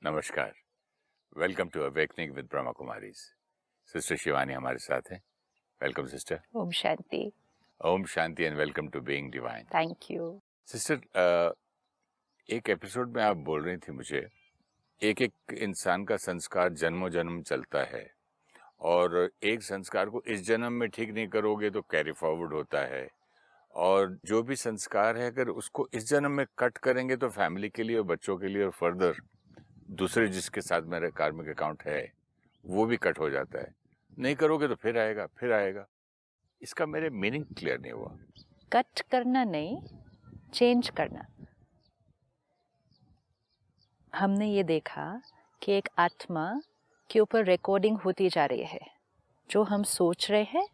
नमस्कार, welcome to awakening with Brahma Kumaris. Sister Shivani हमारे साथ हैं। Welcome sister. ओम शांति। ओम शांति and welcome to being divine. Thank you sister, एक एपिसोड में आप बोल रही थी मुझे, एक एक इंसान का संस्कार जन्मों जन्म चलता है और एक संस्कार को इस जन्म में ठीक नहीं करोगे तो कैरी फॉरवर्ड होता है, और जो भी संस्कार है अगर उसको इस जन्म में कट करेंगे तो फैमिली के लिए और बच्चों के लिए और फर्दर दूसरे जिसके साथ मेरा कार्मिक अकाउंट है वो भी कट हो जाता है। नहीं करोगे तो फिर आएगा फिर आएगा। इसका मेरे मीनिंग क्लियर नहीं हुआ। कट करना नहीं, चेंज करना। हमने ये देखा कि एक आत्मा के ऊपर रिकॉर्डिंग होती जा रही है। जो हम सोच रहे हैं,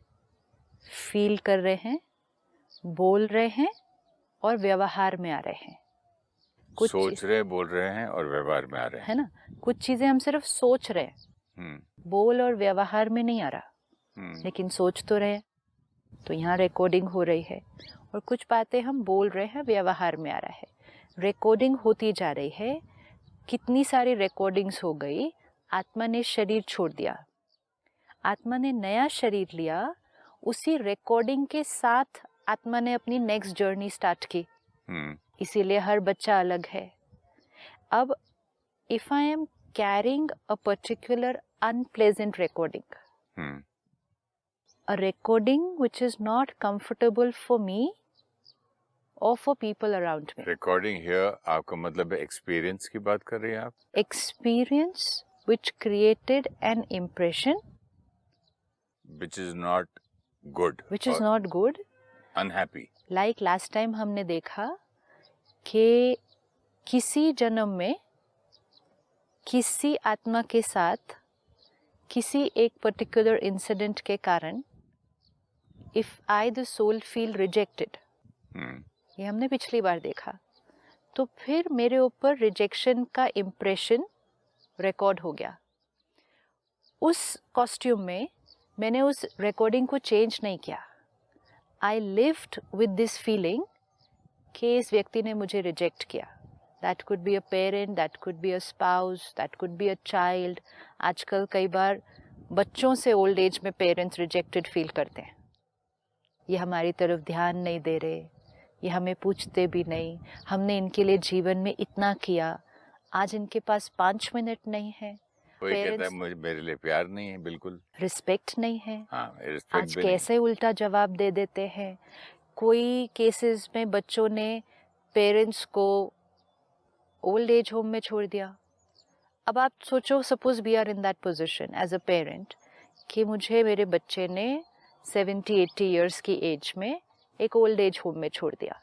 फील कर रहे हैं, बोल रहे हैं और व्यवहार में आ रहे हैं। सोच रहे, बोल रहे हैं और व्यवहार में आ रहे हैं, है ना। कुछ चीजें हम सिर्फ सोच रहे हैं, बोल और व्यवहार में नहीं आ रहा, लेकिन सोच तो रहे, तो यहाँ रिकॉर्डिंग हो रही है। और कुछ बातें हम बोल रहे हैं, व्यवहार में आ रहा है, रिकॉर्डिंग होती जा रही है। कितनी सारी रिकॉर्डिंग्स हो गई। आत्मा ने शरीर छोड़ दिया, आत्मा ने नया शरीर लिया, उसी रिकॉर्डिंग के साथ आत्मा ने अपनी नेक्स्ट जर्नी स्टार्ट की। इसीलिए हर बच्चा अलग है। अब if I am carrying a particular unpleasant recording, a recording which is not comfortable for me or for people around me. Recording here आपका मतलब है एक्सपीरियंस की बात कर रही हैं आप? Experience which created an impression which is not good, which is not good, unhappy. like last time हमने देखा कि किसी जन्म में किसी आत्मा के साथ किसी एक पर्टिकुलर इंसिडेंट के कारण if I the soul feel rejected, ये हमने पिछली बार देखा, तो फिर मेरे ऊपर रिजेक्शन का इम्प्रेशन रिकॉर्ड हो गया। उस कॉस्ट्यूम में मैंने उस रिकॉर्डिंग को चेंज नहीं किया। I lived with this feeling कि इस व्यक्ति ने मुझे रिजेक्ट किया। That could be a parent, that could be a spouse, that could be a child. आजकल कई बार बच्चों से ओल्ड एज में पेरेंट्स रिजेक्टेड फील करते हैं। ये हमारी तरफ ध्यान नहीं दे रहे, ये हमें पूछते भी नहीं, हमने इनके लिए जीवन में इतना किया, आज इनके पास 5 मिनट नहीं है। कोई कहता है मुझे मेरे लिए प्यार नहीं है, बिल्कुल रिस्पेक्ट नहीं है। रिस्पेक्ट आज कैसे उल्टा जवाब दे देते हैं। कोई केसेस में बच्चों ने पेरेंट्स को ओल्ड एज होम में छोड़ दिया। अब आप सोचो, suppose we are in that position as a parent कि मुझे मेरे बच्चे ने 70-80 ईयर्स की एज में एक ओल्ड एज होम में छोड़ दिया।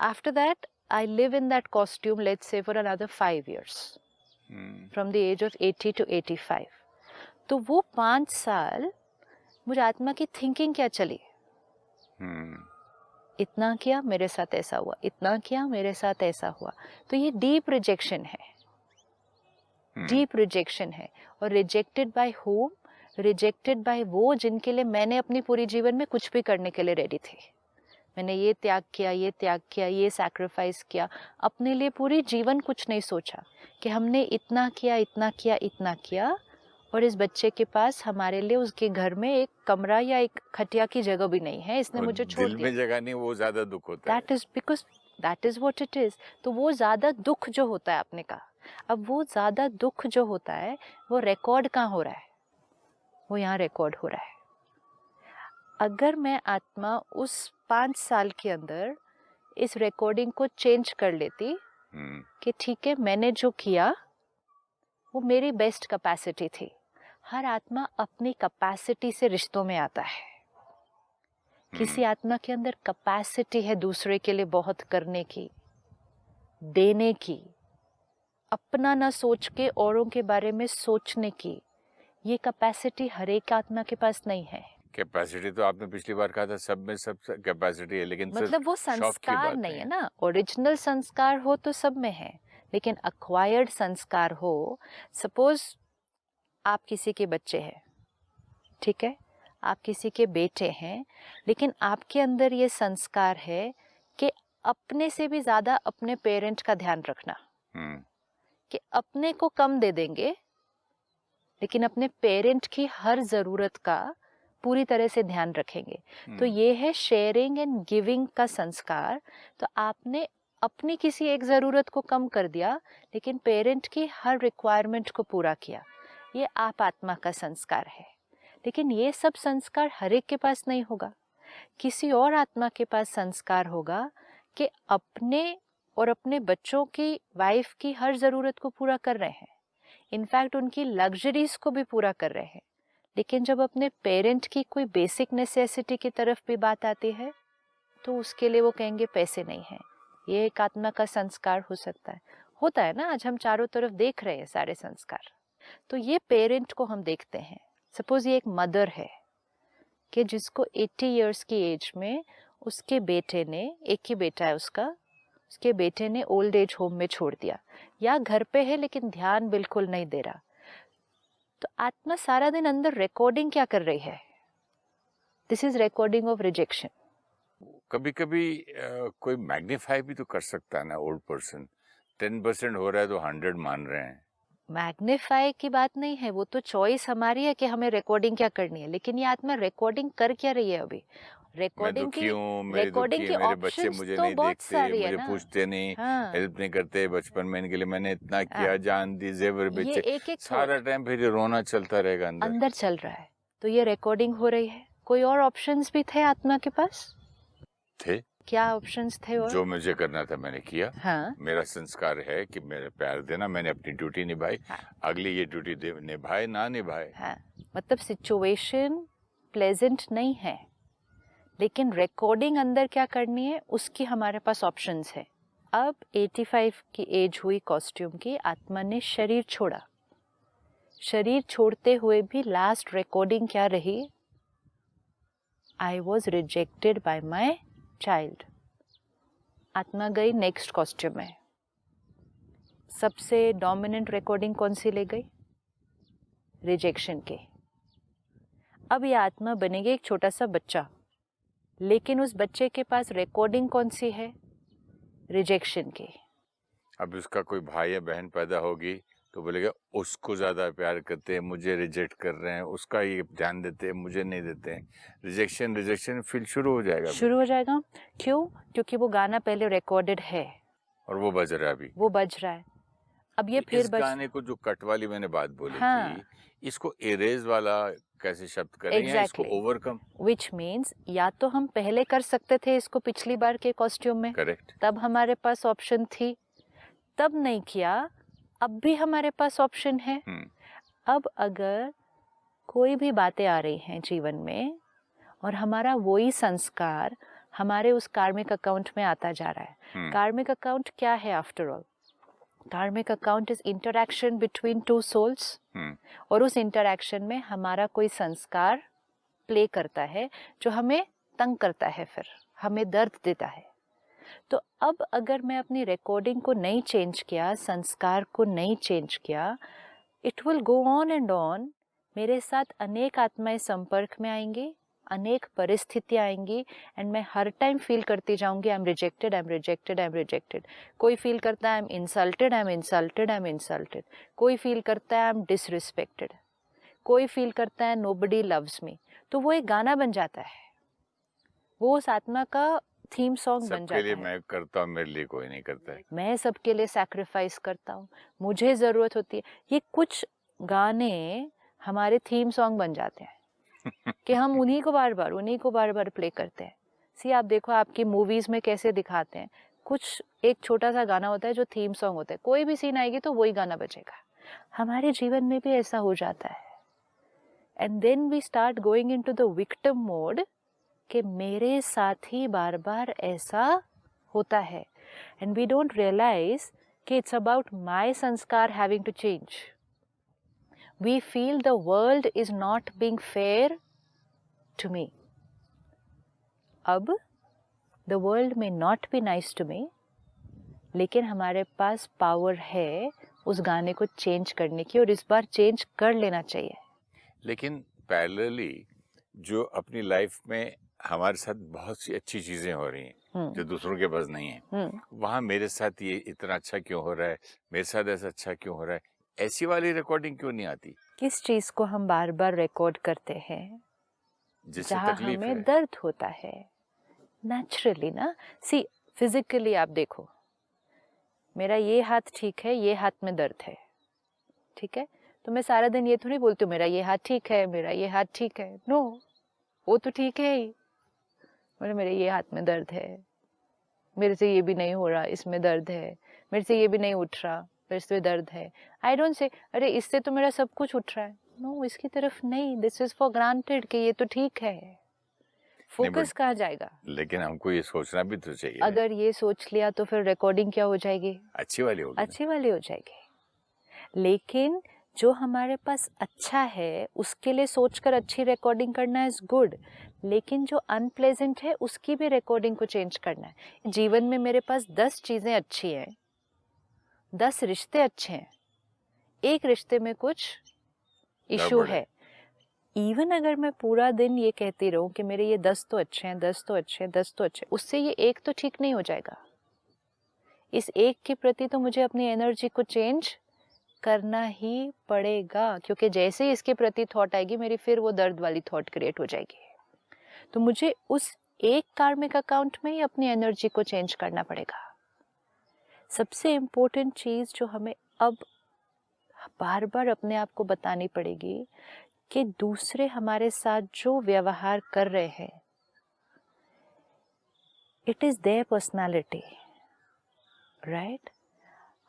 After that I live in that costume, let's say for another 5 years, from the age of 80 to 85। तो वो 5 साल मुझे आत्मा की थिंकिंग क्या चली, इतना किया मेरे साथ ऐसा हुआ, इतना किया मेरे साथ ऐसा हुआ। तो ये डीप रिजेक्शन है, डीप रिजेक्शन है। और rejected by home, rejected by वो जिनके लिए मैंने अपनी पूरी जीवन में कुछ भी करने के लिए रेडी थी। मैंने ये त्याग किया, ये त्याग किया, ये सैक्रिफाइस किया, अपने लिए पूरी जीवन कुछ नहीं सोचा कि हमने इतना किया, इतना किया, इतना किया, और इस बच्चे के पास हमारे लिए उसके घर में एक कमरा या एक खटिया की जगह भी नहीं है, इसने मुझे छोड़ दिया। दिल में जगह नहीं, वो ज्यादा दुख होता है। That is because that is what it is. तो वो ज्यादा दुख जो होता है आपने कहा, अब वो ज्यादा दुख जो होता है वो रिकॉर्ड कहाँ हो रहा है, वो यहाँ रिकॉर्ड हो रहा है। अगर मैं आत्मा उस 5 साल के अंदर इस रिकॉर्डिंग को चेंज कर लेती कि ठीक है, मैंने जो किया वो मेरी बेस्ट कैपेसिटी थी। हर आत्मा अपनी कैपेसिटी से रिश्तों में आता है। किसी आत्मा के अंदर कैपेसिटी है दूसरे के लिए बहुत करने की, देने की, अपना ना सोच के औरों के बारे में सोचने की। ये कैपेसिटी हर एक आत्मा के पास नहीं है। कैपेसिटी तो आपने पिछली बार कहा था सब में सब कैपेसिटी है, लेकिन मतलब वो संस्कार नहीं है ना। ओरिजिनल संस्कार हो तो सब में है, लेकिन अक्वायर्ड संस्कार हो, सपोज आप किसी के बच्चे हैं, ठीक है, आप किसी के बेटे हैं, लेकिन आपके अंदर ये संस्कार है कि अपने से भी ज्यादा अपने पेरेंट का ध्यान रखना, कि अपने को कम दे देंगे लेकिन अपने पेरेंट की हर ज़रूरत का पूरी तरह से ध्यान रखेंगे। तो ये है शेयरिंग एंड गिविंग का संस्कार। तो आपने अपनी किसी एक ज़रूरत को कम कर दिया लेकिन पेरेंट की हर रिक्वायरमेंट को पूरा किया। ये आप आत्मा का संस्कार है। लेकिन ये सब संस्कार हर एक के पास नहीं होगा। किसी और आत्मा के पास संस्कार होगा कि अपने और अपने बच्चों की, वाइफ की हर ज़रूरत को पूरा कर रहे हैं, इनफैक्ट उनकी लग्जरीज को भी पूरा कर रहे हैं। लेकिन जब अपने पेरेंट की कोई बेसिक नेसेसिटी की तरफ भी बात आती है तो उसके लिए वो कहेंगे पैसे नहीं है। ये एक आत्मा का संस्कार हो सकता है। होता है ना, आज हम चारों तरफ देख रहे हैं सारे संस्कार। तो ये पेरेंट को हम देखते हैं। सपोज ये एक मदर है कि जिसको 80 इयर्स की एज में उसके बेटे ने, एक ही बेटा है उसका, उसके बेटे ने ओल्ड एज होम में छोड़ दिया या घर पे है लेकिन ध्यान बिल्कुल नहीं दे रहा। तो आत्मा सारा दिन अंदर रिकॉर्डिंग क्या कर रही है? This is recording of rejection. कभी कभी कोई मैग्नीफाई भी तो कर सकता है ना। ओल्ड पर्सन 10% हो रहा है तो 100 मान रहे हैं। मैग्नीफाई की बात नहीं है, वो तो चॉइस हमारी है कि हमें रिकॉर्डिंग क्या करनी है। लेकिन ये आत्मा रिकॉर्डिंग कर क्या रही है अभी? मैं रिकॉर्डिंग की, दुखी हूँ, मेरी रिकॉर्डिंग दुखी की है, मेरे बच्चे ऑप्शंस मुझे तो नहीं बहुत देखते, सारी है मुझे ना। पूछते नहीं, हाँ, हेल्प नहीं करते। बचपन में इनके लिए मैंने इतना किया, हाँ, जान दी, जेवर ये बेचे। एक एक सारा टाइम फिर ये रोना चलता रहेगा अंदर। अंदर चल रहा है। तो ये रिकॉर्डिंग हो रही है। कोई और ऑप्शंस भी थे आत्मा के पास? थे। क्या ऑप्शंस थे और? जो मुझे करना था मैंने किया। हाँ, मेरा संस्कार है कि मेरे प्यार देना, मैंने अपनी ड्यूटी निभाई। हाँ, अगली ये ड्यूटी निभाए ना निभाए। हाँ। मतलब सिचुएशन प्लेजेंट नहीं है लेकिन रिकॉर्डिंग अंदर क्या करनी है उसकी हमारे पास ऑप्शंस है। अब 85 की एज हुई कॉस्ट्यूम की, आत्मा ने शरीर छोड़ा। शरीर छोड़ते हुए भी लास्ट रिकॉर्डिंग क्या रही? I was rejected by my child. आत्मा गई नेक्स्ट कॉस्ट्यूम में। सबसे डोमिनेंट रिकॉर्डिंग कौन सी ले गई? रिजेक्शन के। अब ये आत्मा बनेगी एक छोटा सा बच्चा, लेकिन उस बच्चे के पास रिकॉर्डिंग कौन सी है? रिजेक्शन की। अब उसका कोई भाई या बहन पैदा होगी तो बोलेगा उसको ज्यादा प्यार करते हैं, मुझे रिजेक्ट कर रहे हैं, उसका ये ध्यान देते हैं, मुझे नहीं देते हैं। रिजेक्शन रिजेक्शन फील शुरू हो जाएगा। शुरू हो जाएगा। क्यों? क्योंकि वो गाना पहले रिकॉर्डेड है और वो बज रहा है अभी। वो बज रहा है। अब ये फिर इस गाने को जो कट वाली मैंने बात बोली हाँ, थी, इसको एरेज वाला कैसे शब्द करें या इसको Exactly. ओवरकम? विच मीन्स या तो हम पहले कर सकते थे इसको पिछली बार के कॉस्ट्यूम में, करेक्ट। तब हमारे पास ऑप्शन थी, तब नहीं किया, अब भी हमारे पास ऑप्शन है। अब अगर कोई भी बातें आ रही हैं जीवन में और हमारा वही संस्कार हमारे उस कार्मिक अकाउंट में आता जा रहा है। कार्मिक अकाउंट क्या है after all? Karmic account is interaction between two souls. और उस इंटरैक्शन में हमारा कोई संस्कार प्ले करता है जो हमें तंग करता है, फिर हमें दर्द देता है। तो अब अगर मैं अपनी रिकॉर्डिंग को नहीं चेंज किया, संस्कार को नहीं चेंज किया, it will go on and on. मेरे साथ अनेक आत्माएं संपर्क में आएंगी, अनेक परिस्थितियां आएंगी एंड मैं हर टाइम फील करती जाऊंगी I am rejected, I am rejected, I am rejected. कोई फील करता है I am insulted, I am insulted, I am insulted. कोई फील करता है आई एम डिसरिस्पेक्टेड। कोई फील करता है नोबडी लव्स मी। तो वो एक गाना बन जाता है, वो उस आत्मा का थीम सॉन्ग बन जाता है। सबके लिए मैं करता हूँ, मेरे लिए कोई नहीं करता है। मैं सबके लिए सैक्रिफाइस करता हूँ, मुझे ज़रूरत होती है। ये कुछ गाने हमारे थीम सॉन्ग बन जाते हैं कि हम उन्हीं को बार बार प्ले करते हैं। सी आप देखो आपकी मूवीज़ में कैसे दिखाते हैं, कुछ एक छोटा सा गाना होता है जो थीम सॉन्ग होता है, कोई भी सीन आएगी तो वही गाना बजेगा। हमारे जीवन में भी ऐसा हो जाता है। And then we start going into the victim mode कि मेरे साथ ही बार बार ऐसा होता है। एंड वी डोंट रियलाइज कि it's about my sanskar having to change. We feel the world is not being fair to me. अब the world may not be nice to me, लेकिन हमारे पास पावर है उस गाने को चेंज करने की, और इस बार चेंज कर लेना चाहिए। लेकिन पैरेलली जो अपनी लाइफ में हमारे साथ बहुत सी अच्छी चीजें हो रही हैं, जो दूसरों के पास नहीं है, वहां मेरे साथ ये इतना अच्छा क्यों हो रहा है, मेरे साथ ऐसा अच्छा क्यों हो रहा है, ऐसी वाली रिकॉर्डिंग क्यों नहीं आती? किस चीज को हम बार बार रिकॉर्ड करते हैं? जिससे जहाँ तकलीफ हमें है। दर्द होता है नेचुरली ना। सी फिजिकली आप देखो, मेरा ये हाथ ठीक है, ये हाथ में दर्द है, ठीक है, तो मैं सारा दिन ये थोड़ी बोलती हूँ मेरा ये हाथ ठीक है, मेरा ये हाथ ठीक है। नो, वो तो ठीक है ही, मेरे ये हाथ में दर्द है, मेरे से ये भी नहीं हो रहा, इसमें दर्द है, मेरे से ये भी नहीं उठ रहा, मेरे से दर्द है। आई डोंट से अरे इससे तो मेरा सब कुछ उठ रहा है। नो, इसकी तरफ नहीं। दिस इज फॉर ग्रांटेड कि ये तो ठीक है। फोकस कहाँ जाएगा? लेकिन हमको ये सोचना भी तो चाहिए। अगर ये सोच लिया तो फिर रिकॉर्डिंग क्या हो जाएगी? अच्छी वाली होगी। अच्छी वाली हो जाएगी। लेकिन जो हमारे पास अच्छा है उसके लिए सोचकर अच्छी रिकॉर्डिंग करना इज गुड, लेकिन जो अनप्लेजेंट है उसकी भी रिकॉर्डिंग को चेंज करना है। जीवन में मेरे पास 10 चीजें अच्छी हैं, 10 रिश्ते अच्छे हैं, एक रिश्ते में कुछ इशू है। इवन अगर मैं पूरा दिन ये कहती रहूं कि मेरे ये 10 तो अच्छे हैं, 10 तो अच्छे हैं, 10 तो अच्छे, उससे ये एक तो ठीक नहीं हो जाएगा। इस एक के प्रति तो मुझे अपनी एनर्जी को चेंज करना ही पड़ेगा, क्योंकि जैसे ही इसके प्रति थॉट आएगी मेरी फिर वो दर्द वाली थॉट क्रिएट हो जाएगी। तो मुझे उस एक कार्मिक अकाउंट में ही अपनी एनर्जी को चेंज करना पड़ेगा। सबसे इम्पोर्टेंट चीज जो हमें अब बार बार अपने आप को बतानी पड़ेगी कि दूसरे हमारे साथ जो व्यवहार कर रहे हैं, it is there personality, right?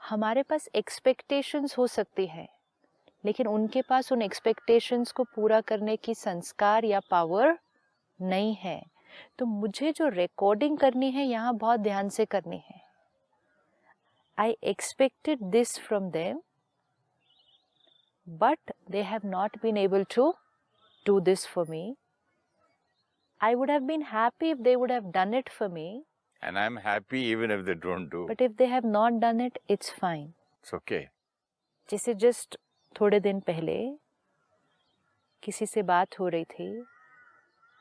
हमारे पास एक्सपेक्टेशंस हो सकती है, लेकिन उनके पास उन एक्सपेक्टेशंस को पूरा करने की संस्कार या पावर नहीं है। तो मुझे जो रिकॉर्डिंग करनी है यहाँ बहुत ध्यान से करनी है। I expected this from them, but they have not been able to do this for me. I would have been happy if they would have done it for me. And I'm happy even if they don't do. But if they have not done it, it's fine. It's okay. जैसे just थोड़े दिन पहले किसी से बात हो रही थी,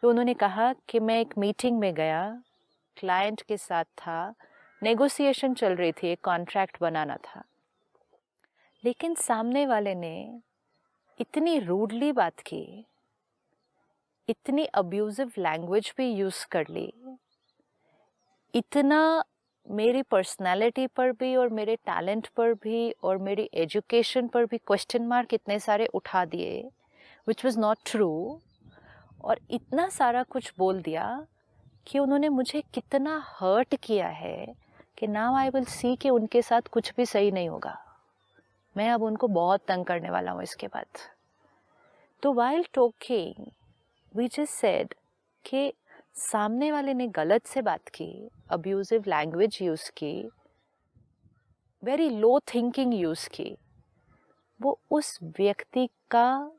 तो उन्होंने कहा कि मैं एक मीटिंग में गया, क्लाइंट के साथ था, नेगोशिएशन चल रही थी, एक कॉन्ट्रैक्ट बनाना था, लेकिन सामने वाले ने इतनी रूडली बात की, इतनी अब्यूजिव लैंग्वेज भी यूज कर ली, इतना मेरी पर्सनालिटी पर भी और मेरे टैलेंट पर भी और मेरी एजुकेशन पर भी क्वेश्चन मार्क इतने सारे उठा दिए, विच वॉज नॉट ट्रू, और इतना सारा कुछ बोल दिया कि उन्होंने मुझे कितना हर्ट किया है कि नाउ आई विल सी कि उनके साथ कुछ भी सही नहीं होगा। मैं अब उनको बहुत तंग करने वाला हूँ इसके बाद। तो while talking we just said कि सामने वाले ने गलत से बात की, अब्यूजिव लैंग्वेज यूज की, वेरी लो थिंकिंग यूज की। वो उस व्यक्ति का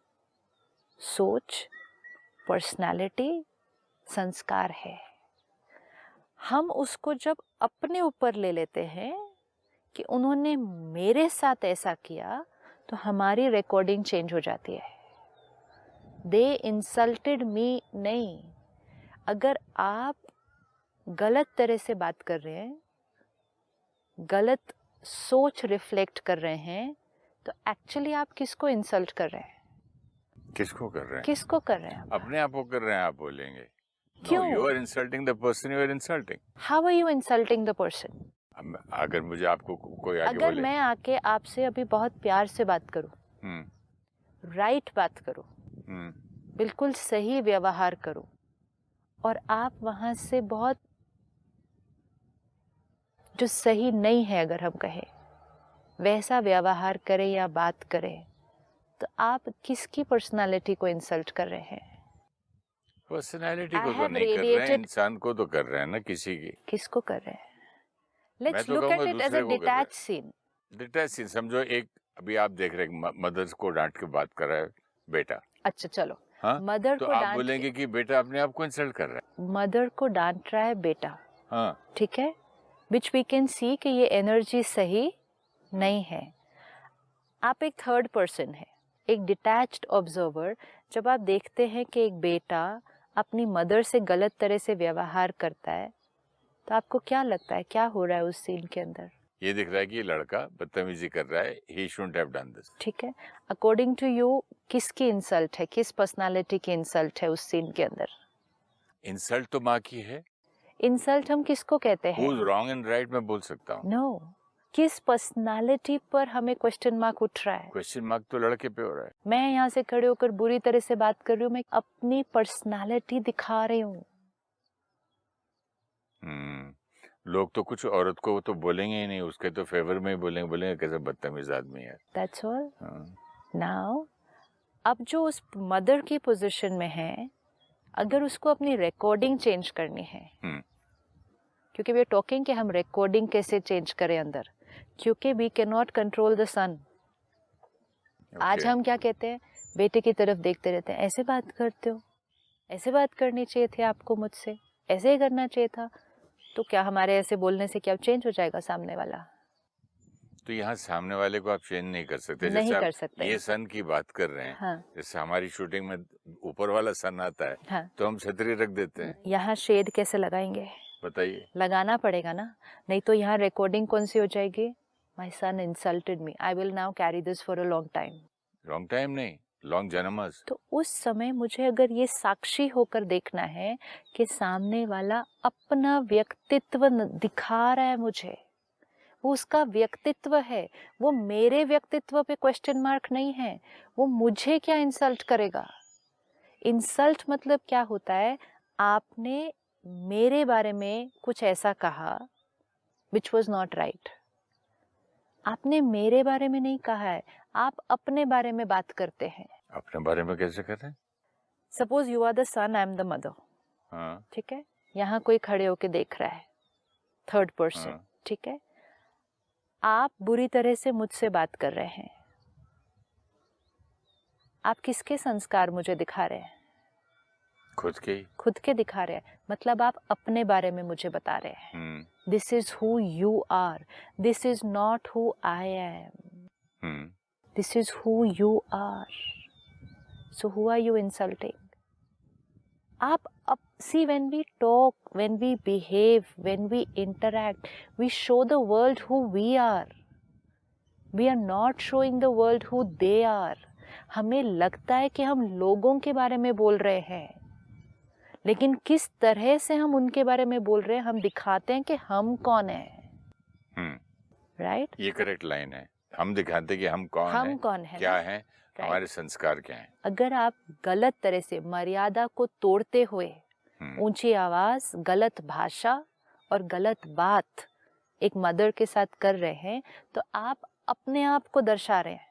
सोच, पर्सनालिटी, संस्कार है। हम उसको जब अपने ऊपर ले लेते हैं कि उन्होंने मेरे साथ ऐसा किया, तो हमारी रिकॉर्डिंग चेंज हो जाती है। दे इंसल्टेड मी नहीं। अगर आप गलत तरह से बात कर रहे हैं, गलत सोच रिफ्लेक्ट कर रहे हैं, तो एक्चुअली आप किसको इंसल्ट कर रहे हैं? किसको कर रहे हैं? किसको कर रहे हैं? अपने आप को कर रहे हैं, आप बोलेंगे। क्यों? No, you are insulting the person you are insulting. How are you insulting the person? अगर मुझे आपको कोई आके अगर बोले, मैं आके आपसे अभी बहुत प्यार से बात करूं, राइट बात करूं, बिल्कुल सही व्यवहार करूं, और आप वहां से बहुत जो सही नहीं है अगर हम कहें वैसा व्यवहार करें या बात करें, तो आप किसकी पर्सनालिटी को इंसल्ट कर रहे हैं? पर्सनालिटी को तो नहीं कर रहे हैं, इंसान को तो कर रहे हैं ना, किसी की। किसको कर रहे हैं? Let's look at it as a detached scene. Detach scene समझो। एक अभी आप देख रहे हैं मदर्स को डांट के बात कर रहा है बेटा। अच्छा चलो, हाँ? मदर तो को आप बोलेंगे कि बेटा अपने आप को इंसल्ट कर रहा है। मदर को डांट रहा है बेटा, हाँ, ठीक है, विच वी कैन सी कि ये एनर्जी सही नहीं है। आप एक थर्ड पर्सन है, एक डिटैच्ड ऑब्जर्वर। जब आप देखते हैं कि एक बेटा अपनी मदर से गलत तरह से व्यवहार करता है, तो आपको क्या लगता है क्या हो रहा है उस सीन के अंदर? ये दिख रहा है कि ये लड़का बदतमीजी कर रहा है, he shouldn't have done this. ठीक है, अकॉर्डिंग टू यू किसकी इंसल्ट है, किस पर्सनालिटी की इंसल्ट है उस सीन के अंदर? इंसल्ट तो माँ की है। इंसल्ट हम किसको कहते हैं? Who is wrong and right मैं बोल सकता हूँ। नो, किस पर्सनालिटी पर हमें क्वेश्चन मार्क उठ रहा है? क्वेश्चन मार्क तो लड़के पे हो रहा है। मैं यहाँ से खड़े होकर बुरी तरह से बात कर रही हूँ, मैं अपनी पर्सनालिटी दिखा रही हूँ। लोग तो कुछ औरत को तो बोलेंगे ही नहीं, उसके तो फेवर में ही बोलेंगे कैसे बदतमीज आदमी है। That's all. Now, अब जो उस मदर की पोजीशन में है, अगर उसको अपनी रिकॉर्डिंग चेंज करनी है, क्योंकि वी आर टॉकिंग कि हम रिकॉर्डिंग कैसे चेंज करें अंदर, क्योंकि we can not control the sun. आज हम क्या कहते हैं, बेटे की तरफ देखते रहते हैं, ऐसे बात करते हो, ऐसे बात करनी चाहिए थी आपको मुझसे, ऐसे ही करना चाहिए था। तो क्या हमारे ऐसे बोलने से क्या चेंज हो जाएगा सामने वाला? तो यहाँ सामने वाले को आप चेंज नहीं कर सकते। नहीं जैसे कर आप सकते। ये सन की बात कर रहे हैं। हाँ। जैसे हमारी शूटिंग में ऊपर वाला सन आता है। हाँ। तो हम छतरी रख देते हैं। यहाँ शेड कैसे लगाएंगे? बताइए। लगाना पड़ेगा ना, नहीं तो यहाँ रिकॉर्डिंग कौन सी हो जाएगी? My son insulted me, I will now carry this for a long time. Long time नहीं, लॉन्ग जन्मस। तो उस समय मुझे अगर ये साक्षी होकर देखना है कि सामने वाला अपना व्यक्तित्व दिखा रहा है मुझे, वो उसका व्यक्तित्व है, वो मेरे व्यक्तित्व पे क्वेश्चन मार्क नहीं है, वो मुझे क्या इंसल्ट करेगा? इंसल्ट मतलब क्या होता है, आपने मेरे बारे में कुछ ऐसा कहा विच वॉज नॉट राइट। आपने मेरे बारे में नहीं कहा है, आप अपने बारे में बात करते हैं। अपने बारे में कैसे करते हैं? Suppose you are the son, I am the mother. हाँ। ठीक है, यहाँ कोई खड़े होके देख रहा है, थर्ड पर्सन। हाँ। ठीक है, आप बुरी तरह से मुझसे बात कर रहे हैं, आप किसके संस्कार मुझे दिखा रहे हैं? खुद के दिखा रहे हैं, मतलब आप अपने बारे में मुझे बता रहे हैं। This is who you are, this is not who I am, this is who you are. So who are you insulting? आप see, when we talk, when we behave, when we interact, we show the world who we are. We are not showing the world who they are. हमें लगता है कि हम लोगों के बारे में बोल रहे हैं, लेकिन किस तरह से हम उनके बारे में बोल रहे हैं, हम दिखाते हैं कि हम कौन हैं। राइट? ये करेक्ट लाइन है। हम दिखाते हैं कि हम कौन हैं, क्या हैं, हमारे संस्कार क्या हैं। अगर आप गलत तरह से मर्यादा को तोड़ते हुए ऊंची आवाज, गलत भाषा और गलत बात एक मदर के साथ कर रहे हैं, तो आप अपने आप को दर्शा रहे हैं।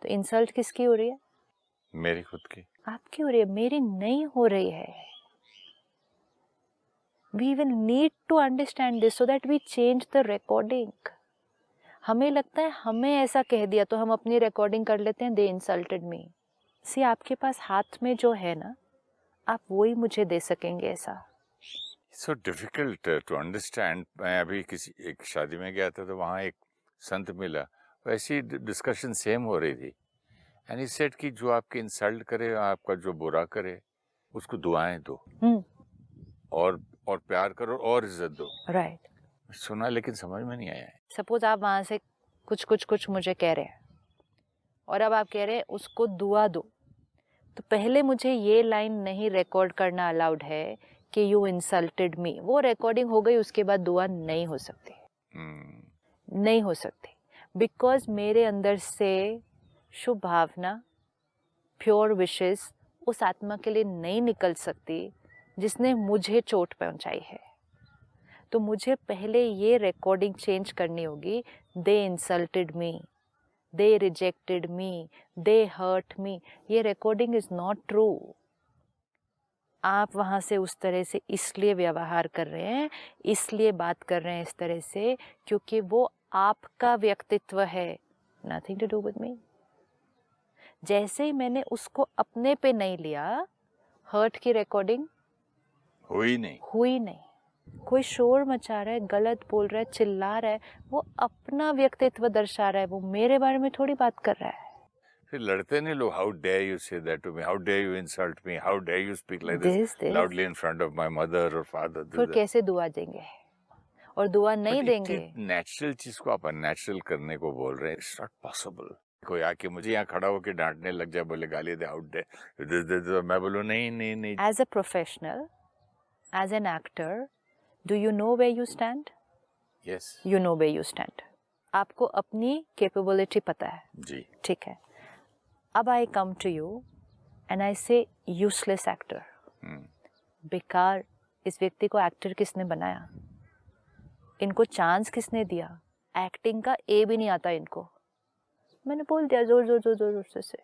तो इंसल्ट किसकी हो रही है? मेरी खुद की। आपकी हो रही है, मेरी नहीं हो रही है। We will need to understand this so that we change the recording. हमें लगता है हमें ऐसा कह दिया तो हम अपनी रिकॉर्डिंग कर लेते हैं, they insulted me. सी आपके पास हाथ में जो है ना, आप वही मुझे दे सकेंगे ऐसा। So difficult to understand. मैं अभी किसी एक शादी में गया था तो वहाँ एक संत मिला, वैसी डिस्कशन सेम हो रही थी। एंड ही सेड कि जो आपके इंसल्ट करे, आपका जो बुरा करे, उसको दुआएं दो और प्यार करो और इज्जत दो। राइट। सुना लेकिन समझ में नहीं आया। सपोज आप वहां से कुछ मुझे कह रहे हैं और अब आप कह रहे हैं उसको दुआ दो, तो पहले मुझे ये लाइन नहीं रिकॉर्ड करना अलाउड है कि यू इंसल्टेड मी। वो रिकॉर्डिंग हो गई, उसके बाद दुआ नहीं हो सकती। नहीं हो सकती, बिकॉज मेरे अंदर से शुभ भावना, प्योर विशेस उस आत्मा के लिए नहीं निकल सकती जिसने मुझे चोट पहुंचाई है। तो मुझे पहले ये रिकॉर्डिंग चेंज करनी होगी। They insulted me, they rejected me, they hurt me. ये रिकॉर्डिंग इज नॉट ट्रू। आप वहाँ से उस तरह से इसलिए व्यवहार कर रहे हैं, इसलिए बात कर रहे हैं इस तरह से, क्योंकि वो आपका व्यक्तित्व है, nothing to do with me. जैसे ही मैंने उसको अपने पे नहीं लिया, हर्ट की रिकॉर्डिंग हुई नहीं। कोई शोर मचा रहा है, गलत बोल रहा है, चिल्ला रहा है, वो अपना व्यक्तित्व दर्शा रहा है, वो मेरे बारे में थोड़ी बात कर रहा है। फिर लड़ते नहीं लोग, how dare you say that to me, how dare you insult me, how dare you speak like this loudly in front of my mother और फादर। फिर कैसे दुआ देंगे? और दुआ नहीं देंगे। नेचुरल चीज को आप अननेचुरल करने को बोल रहे हैं, इट्स नॉट पॉसिबल। कोई आके मुझे यहाँ खड़ा होकर डांटने लग जाए, बोले गाली दे, आउट दे, मैं बोलूँ नहीं नहीं नहीं। As a professional, as an actor, do you know where you stand? Yes, you know where you stand. आपको अपनी कैपेबिलिटी पता है जी, ठीक है। अब I come to you and I say useless actor. बेकार, इस व्यक्ति को एक्टर किसने बनाया? इनको चांस किसने दिया? एक्टिंग का ए भी नहीं आता इनको। मैंने बोल दिया जोर जोर जोर जोर जोर से।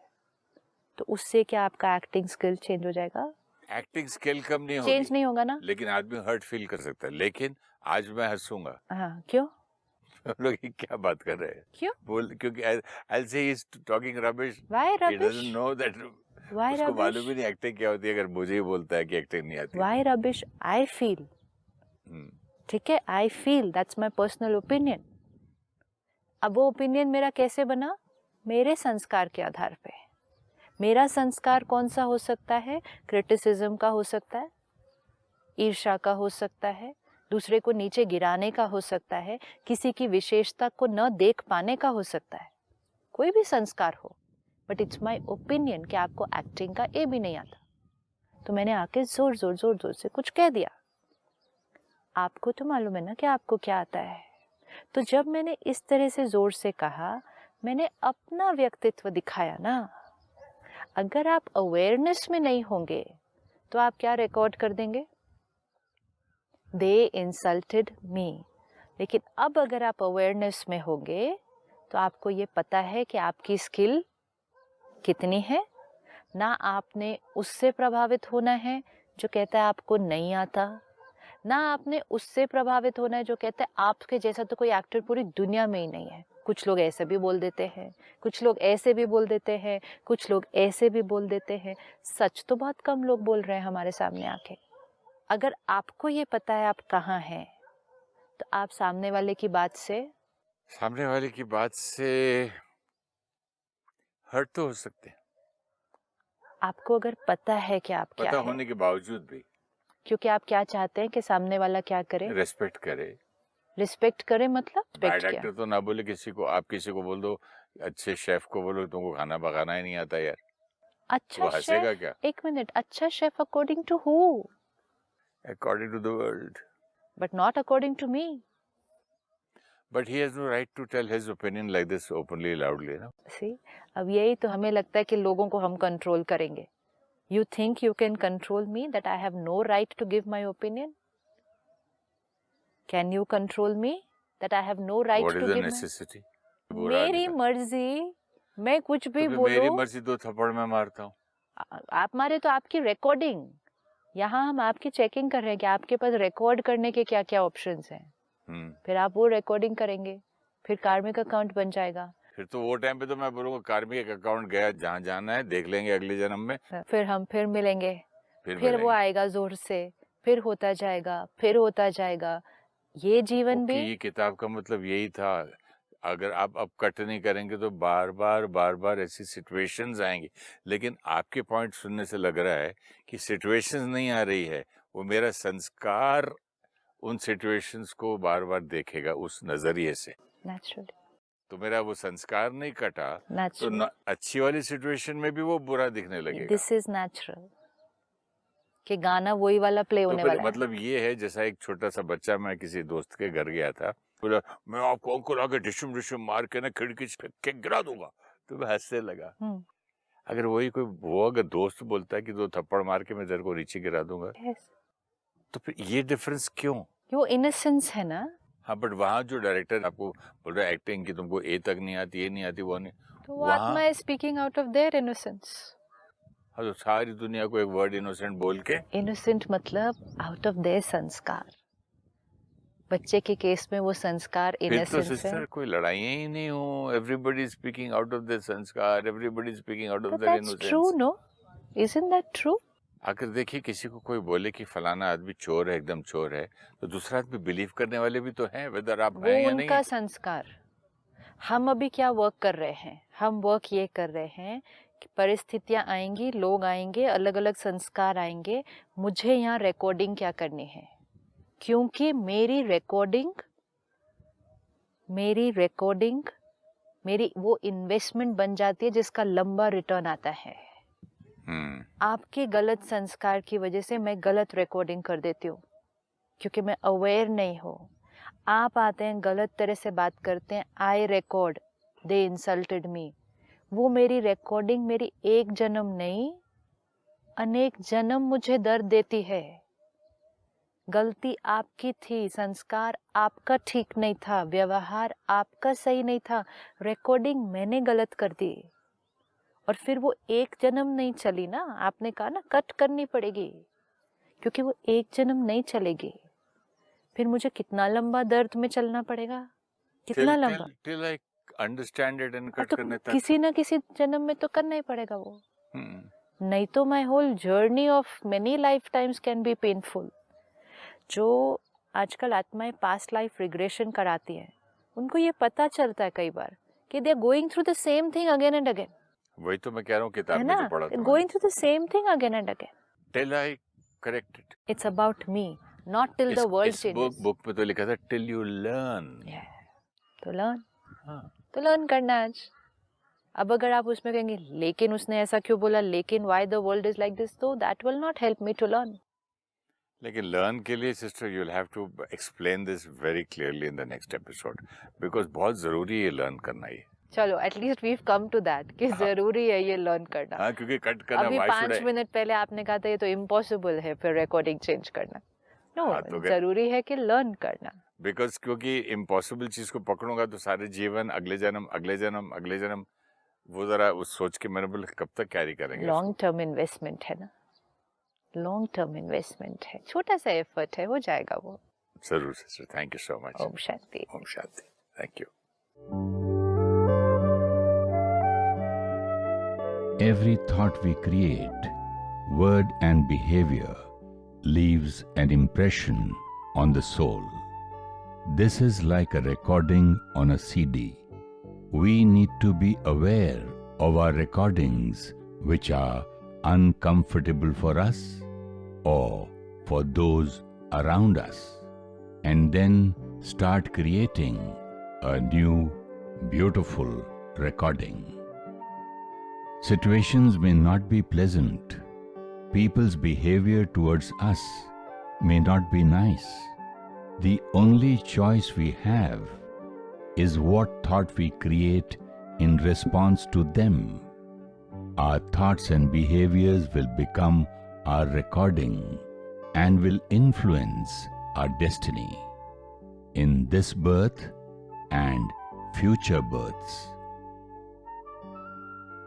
तो उससे क्या आपका एक्टिंग स्किल चेंज हो जाएगा? एक्टिंग स्किल कम नहीं होगी, चेंज नहीं होगा ना। लेकिन आदमी हर्ट फील कर सकता है। लेकिन आज मैं हंसूंगा। हाँ, क्यों? हम लोग ये क्या बात कर रहे हैं? क्यों? बोल, क्योंकि I'll say he's talking rubbish. Why He rubbish? doesn't know that. Why उसको rubbish? मालूम ही नहीं एक्टिंग क्या होती है, अगर मुझे ही बोलता है कि एक्टिंग नहीं आती। Why rubbish? I feel. ठीक है, I feel. That's my personal opinion. अब वो ओपिनियन मेरा कैसे बना? मेरे संस्कार के आधार पे। मेरा संस्कार कौन सा हो सकता है? क्रिटिसिज्म का हो सकता है, ईर्ष्या का हो सकता है, दूसरे को नीचे गिराने का हो सकता है, किसी की विशेषता को न देख पाने का हो सकता है। कोई भी संस्कार हो, बट इट्स माय ओपिनियन कि आपको एक्टिंग का ए भी नहीं आता। तो मैंने आके जोर जोर जोर जोर से कुछ कह दिया। आपको तो मालूम है ना कि आपको क्या आता है। तो जब मैंने इस तरह से जोर से कहा, मैंने अपना व्यक्तित्व दिखाया ना। अगर आप अवेयरनेस में नहीं होंगे तो आप क्या रिकॉर्ड कर देंगे? They insulted me. लेकिन अब अगर आप अवेयरनेस में होंगे तो आपको ये पता है कि आपकी स्किल कितनी है। ना आपने उससे प्रभावित होना है जो कहता है आपको नहीं आता, ना आपने उससे प्रभावित होना है जो कहता है आपके जैसा तो कोई एक्टर पूरी दुनिया में ही नहीं है। कुछ लोग ऐसे भी बोल देते हैं, कुछ लोग ऐसे भी बोल देते हैं, कुछ लोग ऐसे भी बोल देते हैं। सच तो बहुत कम लोग बोल रहे हैं हमारे सामने आके। अगर आपको ये पता है आप कहाँ हैं, तो आप सामने वाले की बात से हर्ट तो हो सकते हैं। आपको अगर पता है कि आप क्या पता है, होने के बावजूद भी, क्योंकि आप क्या चाहते हैं कि सामने वाला क्या करे? रेस्पेक्ट करे। रिस्पेक्ट करे मतलब बैड क्या? एक्टर तो ना बोले किसी को। आप किसी को बोल दो, अच्छे शेफ को बोलो तुमको खाना पकाना ही नहीं आता यार, अच्छा वो हंसेगा शेफ, क्या? एक मिनट, अच्छा chef according to who? According to the world. But not according to me. But he has no right to tell his opinion like this openly, loudly, no? सी, अब यही तो हमें लगता है कि लोगों को हम कंट्रोल करेंगे। You think you can control me, that I have no right to give my opinion? Can you control me that I have no right What to is the give? necessity? मेरी मर्जी, मैं कुछ भी तो बोलूं। मेरी मर्जी, 2 थप्पड़ मैं मारता हूँ। आप मारे तो आपकी रिकॉर्डिंग, यहाँ हम आपकी चेकिंग कर रहे हैं कि आपके पास रिकॉर्ड करने के क्या क्या ऑप्शंस हैं। फिर आप वो रिकॉर्डिंग करेंगे, फिर कार्मिक अकाउंट बन जाएगा। फिर तो वो टाइम पे तो मैं बोलूंगा कार्मिक अकाउंट गया, जहाँ जाना है देख लेंगे अगले जन्म में। फिर हम फिर मिलेंगे, फिर मिलेंगे। वो आएगा जोर से, फिर होता जाएगा, फिर होता जाएगा। ये जीवन भी, ये किताब का मतलब यही था। अगर आप अब कट नहीं करेंगे तो बार बार ऐसी सिचुएशंस आएंगी। लेकिन आपके पॉइंट सुनने से लग रहा है कि सिचुएशंस नहीं आ रही है, वो मेरा संस्कार उन सिचुएशंस को बार बार देखेगा उस नजरिए से। नेचुरली, तो मेरा वो संस्कार नहीं कटा, तो अच्छी वाली सिचुएशन में भी वो बुरा दिखने लगेगा। दिस इज नेचुरल कि गाना वही वाला प्ले होने वाला है। मतलब ये है, जैसा एक छोटा सा बच्चा, मैं किसी दोस्त के घर गया था, बोला मैं आपको अंकुर आके डिशुम डिशुम मार के ना खिड़की से के गिरा दूंगा। तो मैं हंसने लगा। अगर वही कोई वो अगर दोस्त बोलता है कि 2 थप्पड़ मार के मैं तेरे को नीचे गिरा दूंगा, तो फिर ये डिफरेंस क्यों? वो इनोसेंस है ना। हाँ, बट वहाँ जो डायरेक्टर आपको बोल रहा है एक्टिंग की तुमको ए तक नहीं आती, ये नहीं आती, वो नहीं, तो वो आत्मा is speaking out of their innocence. हाँ, तो सारी दुनिया को एक वर्ड इनोसेंट बोल के, इनोसेंट मतलब आउट ऑफ देयर संस्कार। बच्चे के केस में वो संस्कार इनोसेंस है। सिस्टर कोई लड़ाइयाँ ही नहीं हो, everybody is speaking out of their sanskar, everybody is speaking out of their innocence. That's true, no? Isn't that true? अगर देखिए किसी को कोई बोले कि फलाना आदमी चोर है, एकदम चोर है, तो दूसरा आदमी बिलीव करने वाले भी तो हैं, वेदर आप हैं या नहीं। उनका संस्कार, हम अभी क्या वर्क कर रहे हैं? हम वर्क ये कर रहे हैं कि परिस्थितियाँ आएंगी, लोग आएंगे, अलग अलग संस्कार आएंगे, मुझे यहाँ रिकॉर्डिंग क्या करनी है, क्योंकि मेरी रिकॉर्डिंग मेरी वो इन्वेस्टमेंट बन जाती है जिसका लंबा रिटर्न आता है। आपके गलत संस्कार की वजह से मैं गलत रिकॉर्डिंग कर देती हूँ, क्योंकि मैं अवेयर नहीं हूँ। आप आते हैं, गलत तरह से बात करते हैं, आई रिकॉर्ड, दे इंसल्टेड मी। वो मेरी रिकॉर्डिंग मेरी एक जन्म नहीं, अनेक जन्म मुझे दर्द देती है। गलती आपकी थी, संस्कार आपका ठीक नहीं था, व्यवहार आपका सही नहीं था, रिकॉर्डिंग मैंने गलत कर दी। और फिर वो एक जन्म नहीं चली ना, आपने कहा ना कट करनी पड़ेगी, क्योंकि वो एक जन्म नहीं चलेगी। फिर मुझे कितना लंबा दर्द में चलना पड़ेगा, कितना लंबा, till I understand it and cut करने तक। किसी ना किसी जन्म में तो करना ही पड़ेगा वो। नहीं तो my whole journey of many life times can be painful. जो आजकल आत्माएं पास्ट लाइफ रिग्रेशन कराती हैं, उनको ये पता चलता है कई बार कि they are going through the same thing again and again. वही तो मैं कह रहा हूँ, किताब में जो पढ़ा था, going through the same thing again and again till I correct it। It's about me, not till the world changes. Book में तो लिखा था till you learn। तो लर्न करना है आज। अब अगर आप उसमें कहेंगे लेकिन उसने ऐसा क्यों बोला, लेकिन why the world is like this, तो that will not help me to learn। लेकिन लर्न के लिए sister you will have to explain this very clearly in the next episode, because बहुत जरूरी है लर्न करना ये। चलो at least we come to that कि जरूरी है ये लर्न करना। हाँ, क्योंकि कट करना अभी 5 मिनट पहले आपने कहा था ये तो इम्पॉसिबल है फिर रिकॉर्डिंग चेंज करना। नो, जरूरी है कि लर्न करना। बिकॉज क्योंकि इम्पॉसिबल चीज को पकड़ूंगा तो सारे जीवन, अगले जन्म वो जरा उस सोच के मैंने बोला कब तक कैरी करेंगे। लॉन्ग टर्म इन्वेस्टमेंट है ना, लॉन्ग टर्म इन्वेस्टमेंट है, छोटा सा एफर्ट है, हो जाएगा वो। जरूर sister, thank you so much. ओम शांति। ओम शांति, thank you. Every thought we create, word and behavior leaves an impression on the soul. This is like a recording on a CD. We need to be aware of our recordings which are uncomfortable for us or for those around us, and then start creating a new, beautiful recording. Situations may not be pleasant. People's behavior towards us may not be nice. The only choice we have is what thought we create in response to them. Our thoughts and behaviors will become our recording and will influence our destiny in this birth and future births.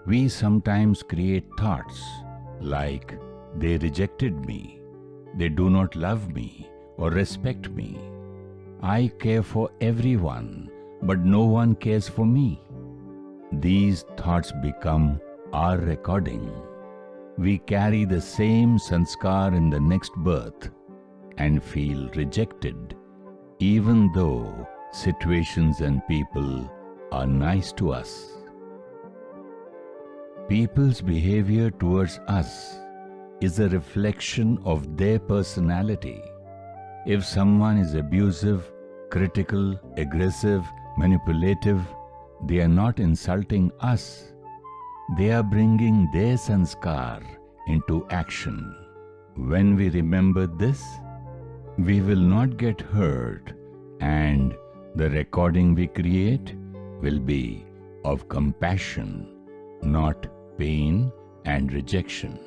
We sometimes create thoughts like they rejected me, they do not love me or respect me. I care for everyone, but no one cares for me. These thoughts become our recording. We carry the same sanskar in the next birth and feel rejected, even though situations and people are nice to us. People's behavior towards us is a reflection of their personality. If someone is abusive, critical, aggressive, manipulative, they are not insulting us. They are bringing their sanskar into action. When we remember this, we will not get hurt, and the recording we create will be of compassion, not pain and rejection.